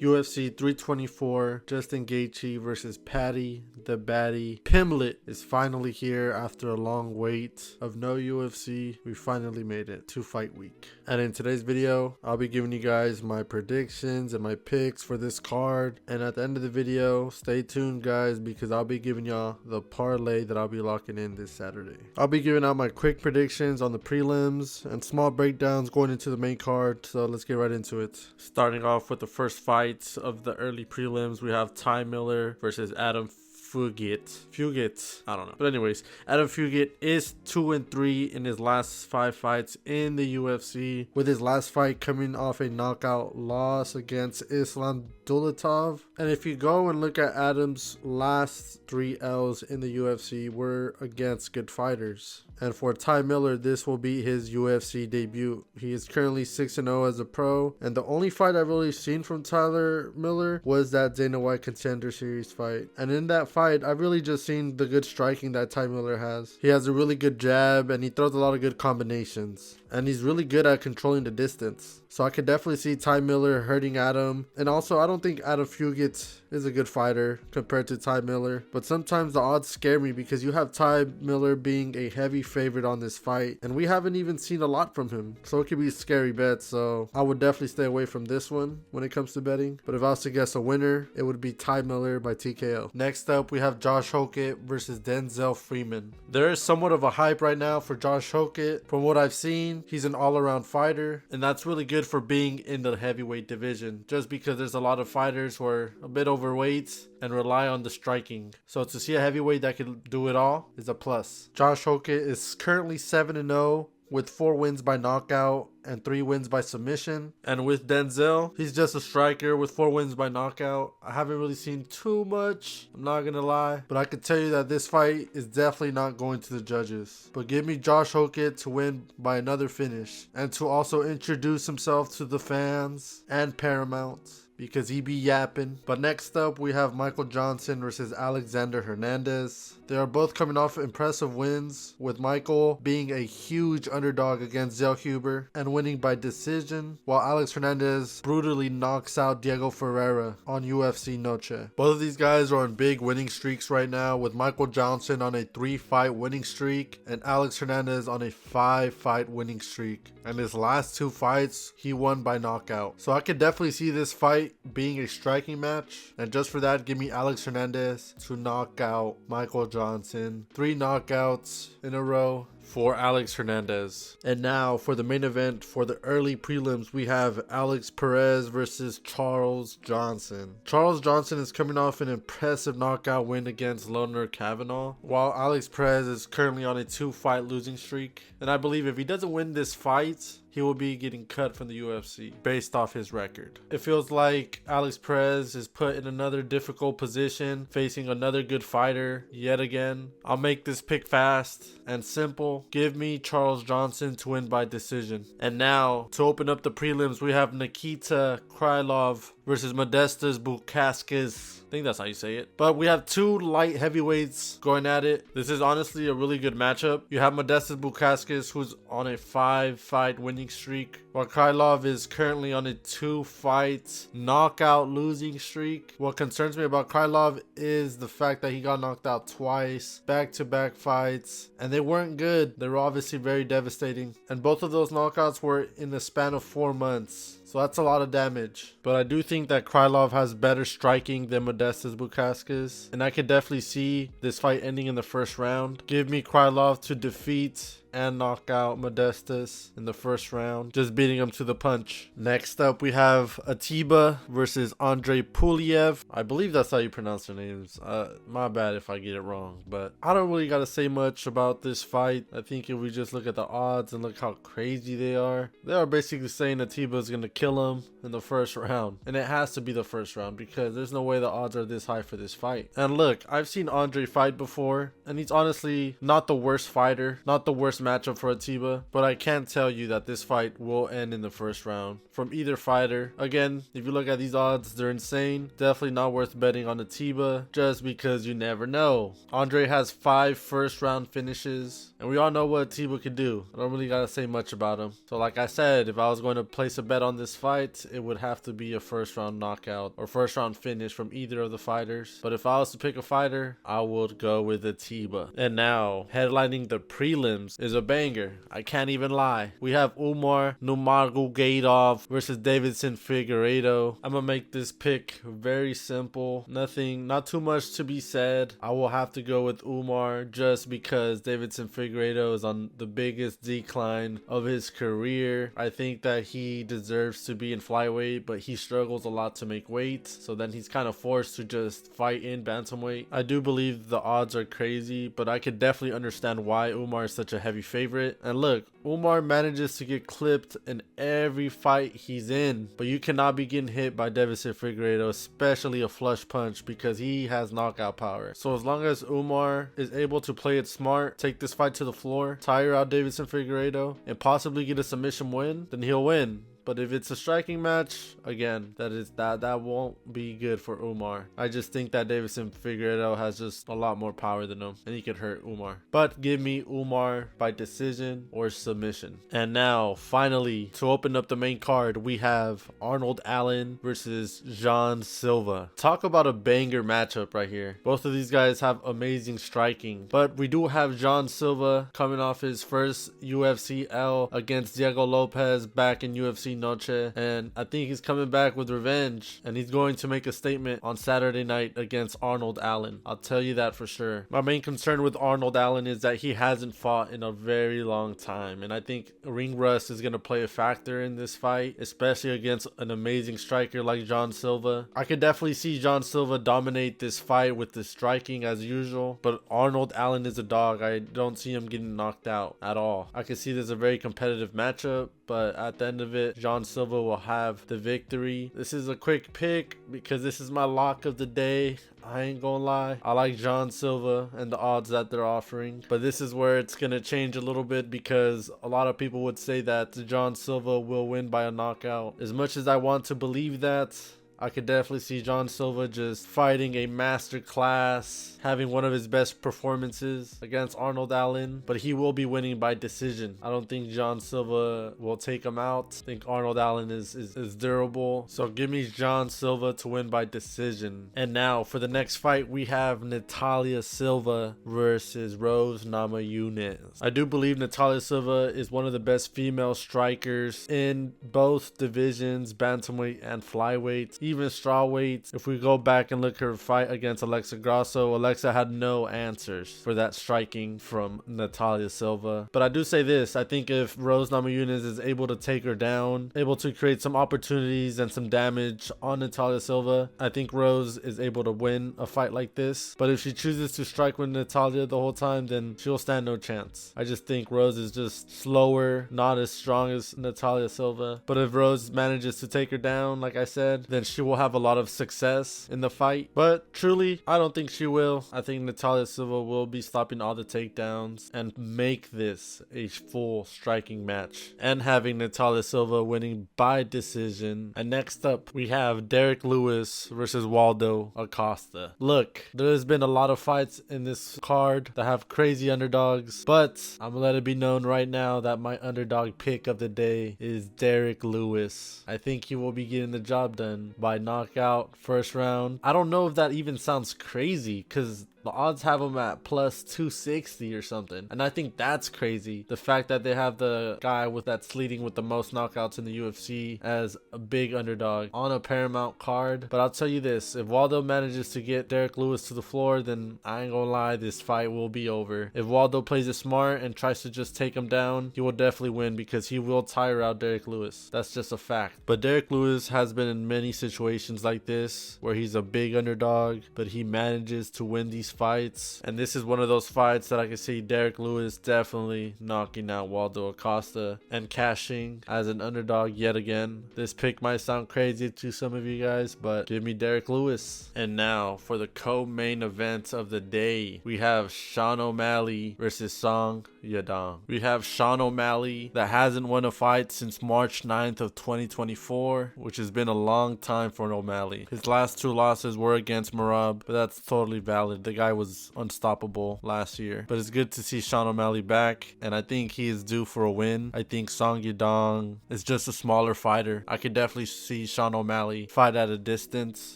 UFC 324, Justin Gaethje versus Patty the Batty Pimlet is finally here after a long wait of no UFC. We finally made it to fight week. And in today's video, I'll be giving you guys my predictions and my picks for this card. And at the end of the video, stay tuned guys, because I'll be giving y'all the parlay that I'll be locking in this Saturday. I'll be giving out my quick predictions on the prelims and small breakdowns going into the main card. So let's get right into it. Starting off with the first fight of the early prelims, we have Ty Miller versus Adam Fugit. I don't know. But anyways, Adam Fugit is 2-3 in his last 5 fights in the UFC, with his last fight coming off a knockout loss against Islam Dulatov. And if you go and look at Adam's last 3 L's in the UFC, were against good fighters. And for Ty Miller, this will be his UFC debut. He is currently 6-0 as a pro. And the only fight I've really seen from Tyler Miller was that Dana White Contender Series fight. And in that fight, I've really just seen the good striking that Ty Miller has. He has a really good jab and he throws a lot of good combinations. And he's really good at controlling the distance. So I could definitely see Ty Miller hurting Adam. And also, I don't think Adam Fugit is a good fighter compared to Ty Miller. But sometimes the odds scare me because you have Ty Miller being a heavy favorite on this fight. And we haven't even seen a lot from him. So it could be a scary bet. So I would definitely stay away from this one when it comes to betting. But if I was to guess a winner, it would be Ty Miller by TKO. Next up, we have Josh Hokett versus Denzel Freeman. There is somewhat of a hype right now for Josh Hokett. From what I've seen, he's an all-around fighter, and that's really good for being in the heavyweight division, just because there's a lot of fighters who are a bit overweight and rely on the striking. So to see a heavyweight that can do it all is a plus. Josh Hokett is currently 7-0 with 4 wins by knockout and 3 wins by submission. And with Denzel, he's just a striker with 4 wins by knockout. I haven't really seen too much, I'm not gonna lie, but I can tell you that this fight is definitely not going to the judges. But give me Josh Hokett to win by another finish, and to also introduce himself to the fans and Paramount, because he be yapping. But next up, we have Michael Johnson versus Alexander Hernandez. They are both coming off impressive wins, with Michael being a huge underdog against Zell Huber and winning by decision, while Alex Hernandez brutally knocks out Diego Ferreira on UFC Noche. Both of these guys are on big winning streaks right now, with Michael Johnson on a 3-fight winning streak and Alex Hernandez on a 5-fight winning streak. And his last 2 fights, he won by knockout. So I could definitely see this fight being a striking match. And just for that, give me Alex Hernandez to knock out Michael Johnson. 3 knockouts in a row for Alex Hernandez. And now for the main event for the early prelims, we have Alex Perez versus Charles Johnson. Charles Johnson is coming off an impressive knockout win against Leonard Kavanaugh, while Alex Perez is currently on a 2-fight losing streak. And I believe if he doesn't win this fight, he will be getting cut from the UFC based off his record. It feels like Alex Perez is put in another difficult position, facing another good fighter yet again. I'll make this pick fast and simple. Give me Charles Johnson to win by decision. And now, to open up the prelims, we have Nikita Krylov versus Modestas Bukauskas. I think that's how you say it. But we have 2 light heavyweights going at it. This is honestly a really good matchup. You have Modestas Bukauskas, who's on a 5-fight winning streak, while Krylov is currently on a 2-fight knockout losing streak. What concerns me about Krylov is the fact that he got knocked out twice, back-to-back fights, and they weren't good. They were obviously very devastating. And both of those knockouts were in the span of 4 months. So that's a lot of damage. But I do think that Krylov has better striking than Modestas Bukauskas, and I could definitely see this fight ending in the first round. Give me Krylov to defeat and knock out Modestas in the first round, just beating him to the punch. Next up, we have Atiba versus Andre Puliev. I believe that's how you pronounce their names. My bad if I get it wrong, but I don't really gotta say much about this fight. I think if we just look at the odds and look how crazy they are basically saying Atiba is gonna kill him in the first round, and it has to be the first round because there's no way the odds are this high for this fight. And look, I've seen Andre fight before, and he's honestly not the worst fighter, not the worst worst matchup for Atiba, but I can tell you that this fight will end in the first round from either fighter. Again, if you look at these odds, they're insane. Definitely not worth betting on Atiba just because you never know. Andre has 5 first round finishes, and we all know what Atiba can do. I don't really gotta say much about him. So like I said, if I was going to place a bet on this fight, it would have to be a first round knockout or first round finish from either of the fighters. But if I was to pick a fighter, I would go with Atiba. And now, headlining the prelims is a banger. I can't even lie. We have Umar Nurmagomedov versus Davidson Figueiredo. I'm gonna make this pick very simple. Not too much to be said. I will have to go with Umar just because Davidson Figueiredo is on the biggest decline of his career. I think that he deserves to be in flyweight, but he struggles a lot to make weight. So then he's kind of forced to just fight in bantamweight. I do believe the odds are crazy, but I could definitely understand why Umar is such a heavy favorite. And look, Umar manages to get clipped in every fight he's in, but you cannot be getting hit by Davidson Figueiredo, especially a flush punch, because he has knockout power. So as long as Umar is able to play it smart, take this fight to the floor, tire out Davidson Figueiredo, and possibly get a submission win, then he'll win. But if it's a striking match, again, that won't be good for Umar. I just think that Davidson Figueiredo has just a lot more power than him, and he could hurt Umar. But give me Umar by decision or submission. And now, finally, to open up the main card, we have Arnold Allen versus Jean Silva. Talk about a banger matchup right here. Both of these guys have amazing striking, but we do have Jean Silva coming off his first UFC L against Diego Lopez back in UFC Noche, and I think he's coming back with revenge, and he's going to make a statement on Saturday night against Arnold Allen. I'll tell you that for sure. My main concern with Arnold Allen is that he hasn't fought in a very long time, and I think ring rust is going to play a factor in this fight, especially against an amazing striker like Jean Silva. I could definitely see Jean Silva dominate this fight with the striking as usual, but Arnold Allen is a dog. I don't see him getting knocked out at all. I could see this as a very competitive matchup, but at the end of it, Jean Silva will have the victory. This is a quick pick because this is my lock of the day. I ain't gonna lie, I like Jean Silva and the odds that they're offering, but this is where it's gonna change a little bit because a lot of people would say that Jean Silva will win by a knockout. As much as I want to believe that, I could definitely see Jean Silva just fighting a master class, having one of his best performances against Arnold Allen, but he will be winning by decision. I don't think Jean Silva will take him out. I think Arnold Allen is durable. So give me Jean Silva to win by decision. And now for the next fight, we have Natalia Silva versus Rose Namajunas. I do believe Natalia Silva is one of the best female strikers in both divisions, bantamweight and flyweight. Even strawweight. If we go back and look at her fight against Alexa Grasso, Alexa had no answers for that striking from Natalia Silva. But I do say this, I think if Rose Namajunas is able to take her down, able to create some opportunities and some damage on Natalia Silva, I think Rose is able to win a fight like this. But if she chooses to strike with Natalia the whole time, then she'll stand no chance. I just think Rose is just slower, not as strong as Natalia Silva. But if Rose manages to take her down, like I said, then she will have a lot of success in the fight. But truly, I don't think she will. I think Natalia Silva will be stopping all the takedowns and make this a full striking match, and having Natalia Silva winning by decision. And next up, we have Derek Lewis versus Waldo Acosta. Look, there's been a lot of fights in this card that have crazy underdogs, but I'm gonna let it be known right now that my underdog pick of the day is Derek Lewis. I think he will be getting the job done by knockout first round. I don't know if that even sounds crazy because the odds have him at plus 260 or something, and I think that's crazy. The fact that they have the guy that's leading with the most knockouts in the UFC as a big underdog on a Paramount card. But I'll tell you this, if Waldo manages to get Derek Lewis to the floor, then I ain't gonna lie, this fight will be over. If Waldo plays it smart and tries to just take him down, he will definitely win because he will tire out Derek Lewis. That's just a fact. But Derek Lewis has been in many situations like this where he's a big underdog, but he manages to win these these fights. And this is one of those fights that I can see Derek Lewis definitely knocking out Waldo Acosta and cashing as an underdog yet again. This pick might sound crazy to some of you guys, but give me Derek Lewis. And now for the co-main event of the day, we have Sean O'Malley versus Song Yadong. We have Sean O'Malley that hasn't won a fight since March 9th of 2024, which has been a long time for O'Malley. His last 2 losses were against Merab, but that's totally valid. The guy was unstoppable last year. But it's good to see Sean O'Malley back, and I think he is due for a win. I think Song Yadong is just a smaller fighter. I could definitely see Sean O'Malley fight at a distance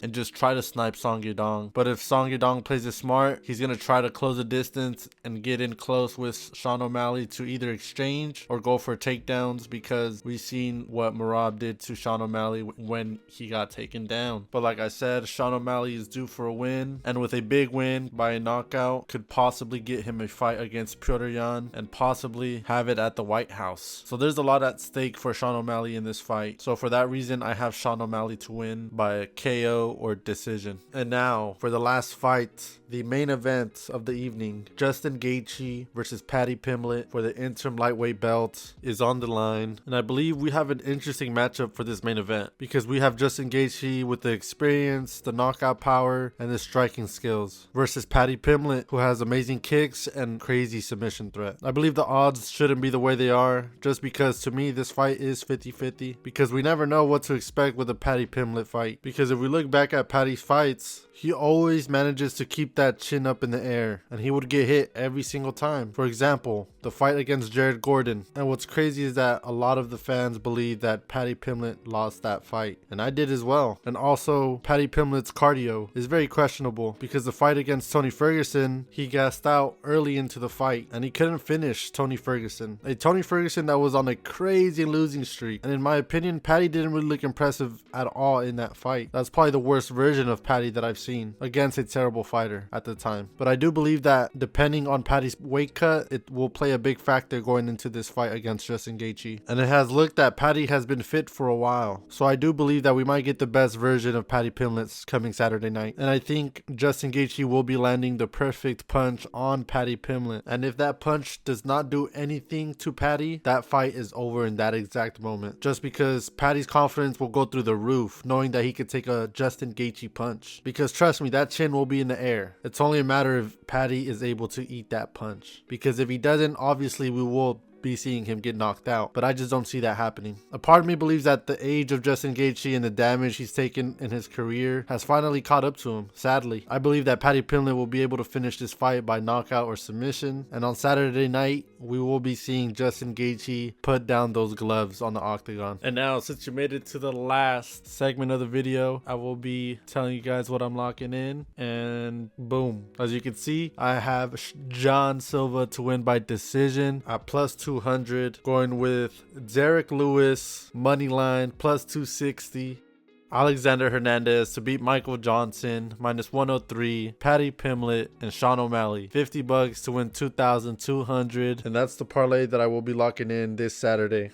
and just try to snipe Song Yadong. But if Song Yadong plays it smart, he's going to try to close the distance and get in close with Sean O'Malley to either exchange or go for takedowns, because we've seen what Merab did to Sean O'Malley when he got taken down. But like I said, Sean O'Malley is due for a win, and with a big win by a knockout, could possibly get him a fight against Petr Yan and possibly have it at the White House. So there's a lot at stake for Sean O'Malley in this fight. So for that reason, I have Sean O'Malley to win by a KO or decision. And now for the last fight, the main event of the evening, Justin Gaethje versus Paddy Pimblett for the interim lightweight belt is on the line. And I believe we have an interesting matchup for this main event, because we have Justin Gaethje with the experience, the knockout power, and the striking skills, versus Paddy Pimblett, who has amazing kicks and crazy submission threat. I believe the odds shouldn't be the way they are, just because to me this fight is 50-50, because we never know what to expect with a Paddy Pimblett fight. Because if we look back at Paddy's fights, he always manages to keep that chin up in the air, and he would get hit every single time. For example, the fight against Jared Gordon. And what's crazy is that a lot of the fans believe that Paddy Pimblett lost that fight, and I did as well. And also, Paddy Pimblett's cardio is very questionable, because the fight against Tony Ferguson, he gassed out early into the fight and he couldn't finish Tony Ferguson. A Tony Ferguson that was on a crazy losing streak. And in my opinion, Paddy didn't really look impressive at all in that fight. That's probably the worst version of Paddy that I've seen against a terrible fighter at the time. But I do believe that depending on Paddy's weight cut, it will play a big factor going into this fight against Justin Gaethje. And it has looked that Paddy has been fit for a while. So I do believe that we might get the best version of Paddy Pimblett coming Saturday night. And I think Justin Gaethje will be landing the perfect punch on Paddy Pimblett. And if that punch does not do anything to Paddy, that fight is over in that exact moment. Just because Paddy's confidence will go through the roof, knowing that he could take a Justin Gaethje punch. Because trust me, that chin will be in the air. It's only a matter if Paddy is able to eat that punch. Because if he doesn't, obviously we will be seeing him get knocked out, but I just don't see that happening. A part of me believes that the age of Justin Gaethje and the damage he's taken in his career has finally caught up to him. Sadly, I believe that Paddy Pimblett will be able to finish this fight by knockout or submission, and on Saturday night we will be seeing Justin Gaethje put down those gloves on the octagon. And now, since you made it to the last segment of the video, I will be telling you guys what I'm locking in, and boom, as you can see, I have John Silva to win by decision at plus 200, going with Derek Lewis money line plus 260, Alexander Hernandez to beat Michael Johnson minus 103, Paddy Pimblett and Sean O'Malley $50 to win 2,200, and that's the parlay that I will be locking in this Saturday.